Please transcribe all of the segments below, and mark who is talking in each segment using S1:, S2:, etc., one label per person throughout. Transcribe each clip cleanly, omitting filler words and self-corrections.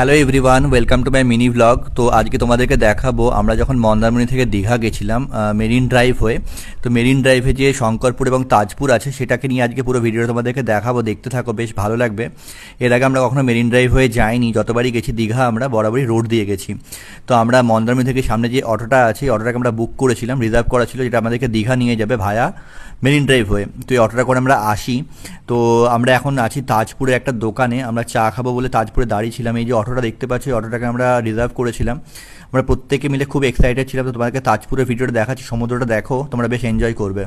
S1: Hello everyone, welcome to my mini blog. তো আজকে তোমাদেরকে দেখাবো আমরা যখন মন্দারমণি থেকে দীঘা গেছিলাম মেরিন ড্রাইভ হয়ে। তো মেরিন ড্রাইভে যে শঙ্করপুর এবং তাজপুর আছে সেটাকে নিয়ে আজকে পুরো ভিডিওটা তোমাদেরকে দেখাবো, দেখতে থাকো, বেশ ভালো লাগবে। এর আগে আমরা কখনো মেরিন ড্রাইভ হয়ে যাইনি, যতবারই গেছি দীঘা আমরা বরাবরই রোড দিয়ে গেছি। তো আমরা মন্দারমণি থেকে সামনে যে অটোটা আছে অটোটাকে আমরা বুক করেছিলাম, রিজার্ভ করা ছিল, যেটা আমাদেরকে দীঘা নিয়ে যাবে ভায়া মেরিন ড্রাইভ হয়ে। তো এই অটোটা করে আমরা আসি। তো আমরা এখন আছি তাজপুরে একটা দোকানে, আমরা চা খাবো বলে তাজপুরে দাঁড়িয়েছিলাম। এই যে অটোটা দেখতে পাচ্ছি, অটোটাকে আমরা রিজার্ভ করেছিলাম। আমরা প্রত্যেকে মিলে খুব এক্সাইটেড ছিলাম। তো তোমাদেরকে তাজপুরের ভিডিওটা দেখাচ্ছি, সমুদ্রটা দেখো, তোমরা বেশ এনজয় করবে।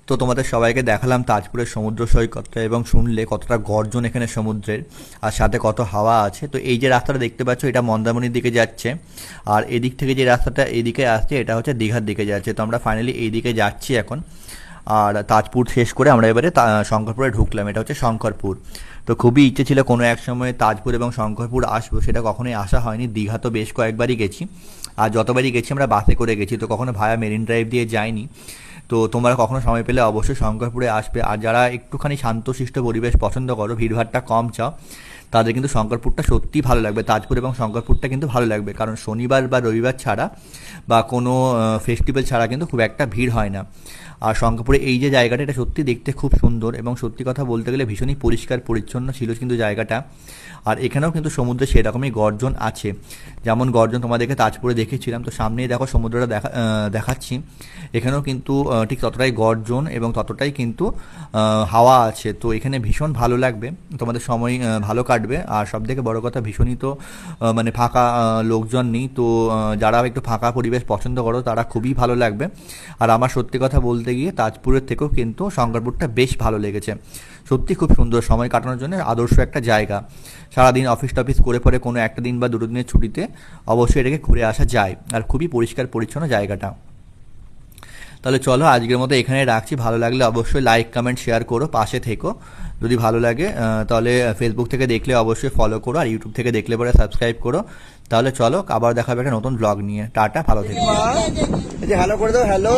S1: তো তোমাদের সবাইকে দেখালাম তাজপুরের সমুদ্র সৈকতটা, এবং শুনলে কতটা গর্জন এখানে সমুদ্রের, আর সাথে কত হাওয়া আছে। তো এই যে রাস্তাটা দেখতে পাচ্ছ এটা মন্দারমণির দিকে যাচ্ছে, আর এদিক থেকে যে রাস্তাটা এদিকে আসছে এটা হচ্ছে দীঘার দিকে যাচ্ছে। তো আমরা ফাইনালি এই দিকে যাচ্ছি এখন। আর তাজপুর শেষ করে আমরা এবারে শঙ্করপুরে ঢুকলাম, এটা হচ্ছে শঙ্করপুর। তো খুবই ইচ্ছে ছিল কোনো এক সময় তাজপুর এবং শঙ্করপুর আসবো, সেটা কখনোই আসা হয়নি। দীঘা তো বেশ কয়েকবারই গেছি, আর যতবারই গেছি আমরা বাসে করে গেছি, তো কখনো ভায়া মেরিন ড্রাইভ দিয়ে যাইনি। তো তোমরা কখনো সময় পেলে অবশ্যই শঙ্করপুরে আসবে। আর যারা একটুখানি শান্তশিষ্ট পরিবেশ পছন্দ করো, ভিড়ভাড়টা কম চাও, তাদের কিন্তু শঙ্করপুরটা সত্যিই ভালো লাগবে। তাজপুর এবং শঙ্করপুরটা কিন্তু ভালো লাগবে, কারণ শনিবার বা রবিবার ছাড়া বা কোনো ফেস্টিভ্যাল ছাড়া কিন্তু খুব একটা ভিড় হয় না। আর শঙ্করপুরে এই যে জায়গাটা, এটা সত্যি দেখতে খুব সুন্দর, এবং সত্যি কথা বলতে গেলে ভীষণই পরিষ্কার পরিচ্ছন্ন ছিল কিন্তু জায়গাটা। আর এখানেও কিন্তু সমুদ্রে সেরকমই গর্জন আছে, যেমন গর্জন তোমাদেরকে তাজপুরে দেখেছিলাম। তো সামনেই দেখো সমুদ্রটা দেখাচ্ছি, এখানেও কিন্তু ঠিক ততটাই গর্জন এবং ততটাই কিন্তু হাওয়া আছে। তো এখানে ভীষণ ভালো লাগবে, তোমাদের সময় ভালো কাটবে। আর সবথেকে বড় কথা, ভীষণই তো মানে ফাঁকা, লোকজন নেই। তো যারা একটু ফাঁকা পরিবেশ পছন্দ করো তারা খুবই ভালো লাগবে। আর আমার সত্যি কথা বলতে গিয়ে তাজপুরের থেকেও কিন্তু শঙ্করপুরটা বেশ ভালো লেগেছে। সত্যি খুব সুন্দর, সময় কাটানোর জন্য আদর্শ একটা জায়গা। সারাদিন অফিস টফিস করে পরে কোনো একটা দিন বা দুটো দিনের ছুটিতে অবশ্যই এটাকে ঘুরে আসা যায়, আর খুবই পরিষ্কার পরিচ্ছন্ন জায়গাটা। তাহলে চলো আজকের মতো এখানে রাখছি। ভালো লাগলে অবশ্যই লাইক কমেন্ট শেয়ার করো, পাশে থেকো। যদি ভালো লাগে তাহলে ফেসবুক থেকে দেখলে অবশ্যই ফলো করো, আর ইউটিউব থেকে দেখলে পরে সাবস্ক্রাইব করো। তাহলে চলো আবার দেখা হবে একটা নতুন ব্লগ নিয়ে। টাটা, ভালো থেকো।
S2: হ্যালো করে দাও, হ্যালো।